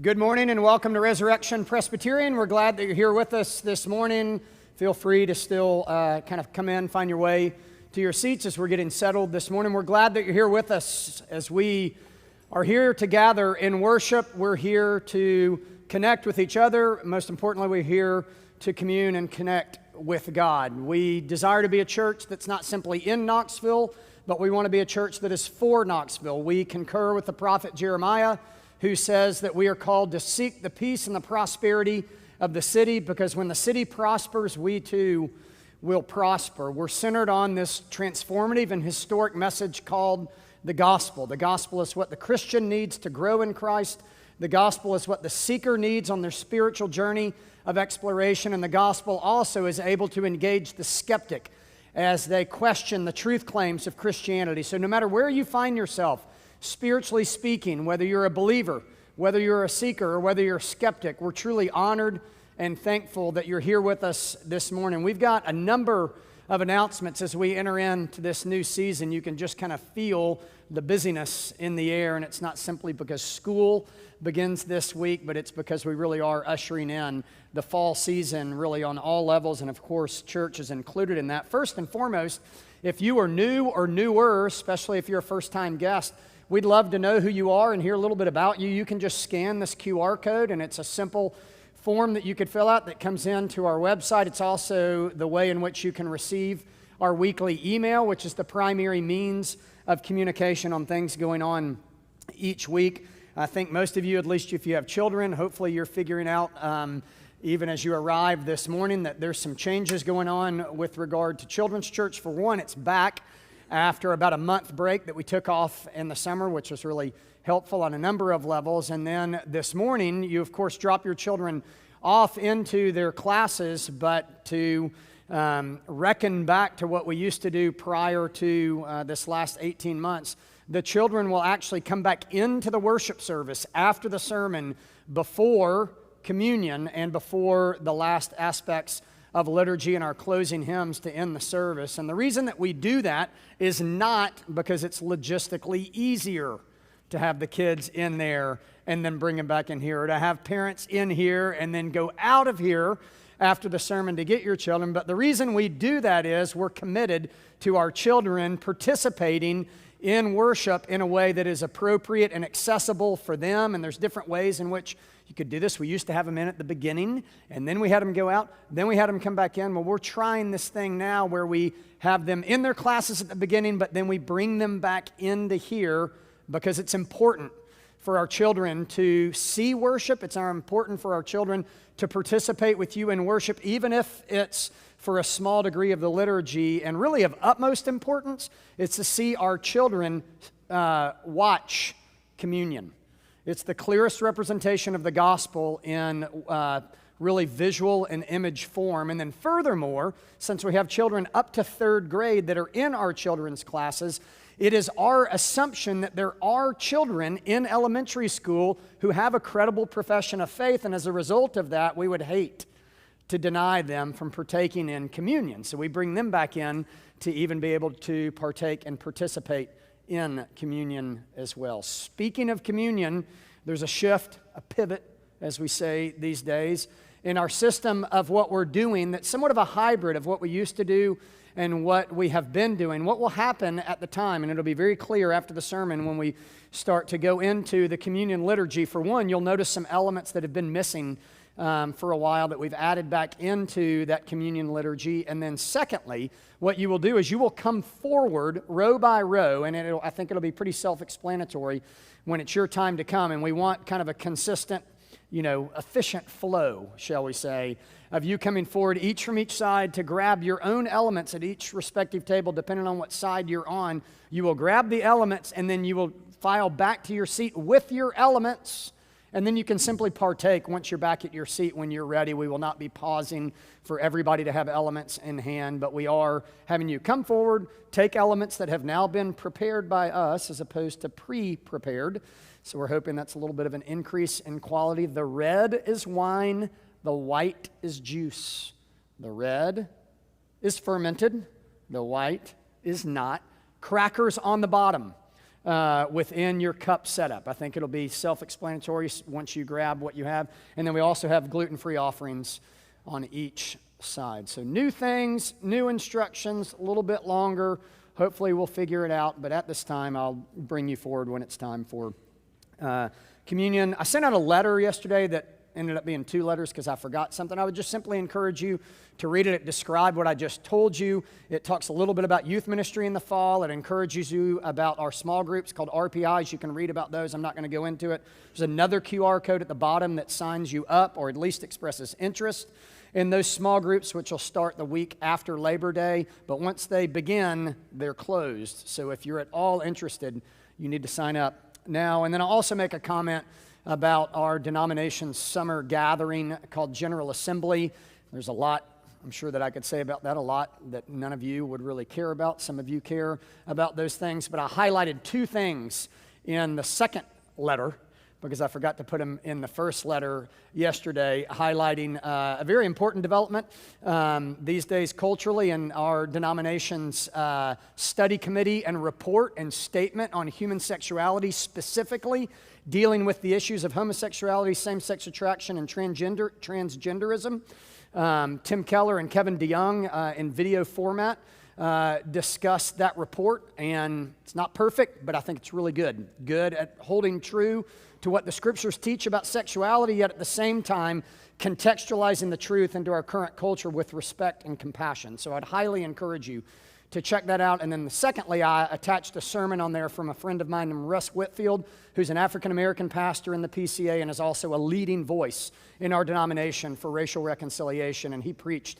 Good morning and welcome to Resurrection Presbyterian. We're glad that you're here with us this morning. Feel free to still kind of come in, find your way to your seats as we're getting settled this morning. We're glad that you're here with us as we are here to gather in worship. We're here to connect with each other. Most importantly, we're here to commune and connect with God. We desire to be a church that's not simply in Knoxville, but we want to be a church that is for Knoxville. We concur with the prophet Jeremiah, who says that we are called to seek the peace and the prosperity of the city, because when the city prospers, we too will prosper. We're centered on this transformative and historic message called the gospel. The gospel is what the Christian needs to grow in Christ. The gospel is what the seeker needs on their spiritual journey of exploration. And the gospel also is able to engage the skeptic as they question the truth claims of Christianity. So no matter where you find yourself, spiritually speaking, whether you're a believer, whether you're a seeker, or whether you're a skeptic, we're truly honored and thankful that you're here with us this morning. We've got a number of announcements as we enter into this new season. You can just kind of feel the busyness in the air, and it's not simply because school begins this week, but it's because we really are ushering in the fall season really on all levels, and of course, church is included in that. First and foremost, if you are new or newer, especially if you're a first-time guest, we'd love to know who you are and hear a little bit about you. You can just scan this QR code, and it's a simple form that you could fill out that comes into our website. It's also the way in which you can receive our weekly email, which is the primary means of communication on things going on each week. I think most of you, at least if you have children, hopefully you're figuring out, even as you arrive this morning, that there's some changes going on with regard to Children's Church. For one, it's back after about a month break that we took off in the summer, which was really helpful on a number of levels. And then this morning, you of course drop your children off into their classes, but to reckon back to what we used to do prior to this last 18 months, the children will actually come back into the worship service after the sermon, before communion and before the last aspects of liturgy and our closing hymns to end the service. And the reason that we do that is not because it's logistically easier to have the kids in there and then bring them back in here, or to have parents in here and then go out of here after the sermon to get your children. But the reason we do that is we're committed to our children participating in worship in a way that is appropriate and accessible for them. And there's different ways in which you could do this. We used to have them in at the beginning, and then we had them go out, then we had them come back in. Well, we're trying this thing now where we have them in their classes at the beginning, but then we bring them back into here because it's important for our children to see worship. It's important for our children to participate with you in worship, even if it's for a small degree of the liturgy. And really of utmost importance, it's to see our children watch communion. It's the clearest representation of the gospel in really visual and image form. And then furthermore, since we have children up to third grade that are in our children's classes, it is our assumption that there are children in elementary school who have a credible profession of faith, and as a result of that, we would hate to deny them from partaking in communion. So we bring them back in to even be able to partake and participate in communion as well. Speaking of communion, there's a shift, a pivot, as we say these days, in our system of what we're doing that's somewhat of a hybrid of what we used to do and what we have been doing. What will happen at the time, and it'll be very clear after the sermon when we start to go into the communion liturgy. For one, you'll notice some elements that have been missing for a while that we've added back into that communion liturgy. And then secondly, what you will do is you will come forward row by row, and I think it'll be pretty self-explanatory when it's your time to come. And we want kind of a consistent, efficient flow, shall we say, of you coming forward, each from each side, to grab your own elements at each respective table, depending on what side you're on. You will grab the elements, and then you will file back to your seat with your elements, and then you can simply partake once you're back at your seat when you're ready. We will not be pausing for everybody to have elements in hand, but we are having you come forward, take elements that have now been prepared by us as opposed to pre-prepared. So we're hoping that's a little bit of an increase in quality. The red is wine, the white is juice. The red is fermented, the white is not. Crackers on the bottom. within your cup setup. I think it'll be self-explanatory once you grab what you have. And then we also have gluten-free offerings on each side. So new things, new instructions, a little bit longer. Hopefully we'll figure it out, but at this time I'll bring you forward when it's time for communion. I sent out a letter yesterday that ended up being 2 letters because I forgot something. I would just simply encourage you to read it. It described what I just told you. It talks a little bit about youth ministry in the fall. It encourages you about our small groups called RPIs. You can read about those. I'm not going to go into it. There's another QR code at the bottom that signs you up or at least expresses interest in those small groups, which will start the week after Labor Day. But once they begin, they're closed. So if you're at all interested, you need to sign up now. And then I'll also make a comment about our denomination's summer gathering called General Assembly. There's a lot, I'm sure that I could say about that, a lot that none of you would really care about. Some of you care about those things, but I highlighted 2 things in the second letter because I forgot to put them in the first letter yesterday, highlighting a very important development these days culturally in our denomination's study committee and report and statement on human sexuality, specifically dealing with the issues of homosexuality, same-sex attraction, and transgenderism. Tim Keller and Kevin DeYoung in video format discussed that report, and it's not perfect, but I think it's really good. Good at holding true to what the scriptures teach about sexuality, yet at the same time contextualizing the truth into our current culture with respect and compassion. So I'd highly encourage you to check that out. And then secondly, I attached a sermon on there from a friend of mine named Russ Whitfield, who's an African-American pastor in the PCA and is also a leading voice in our denomination for racial reconciliation. And he preached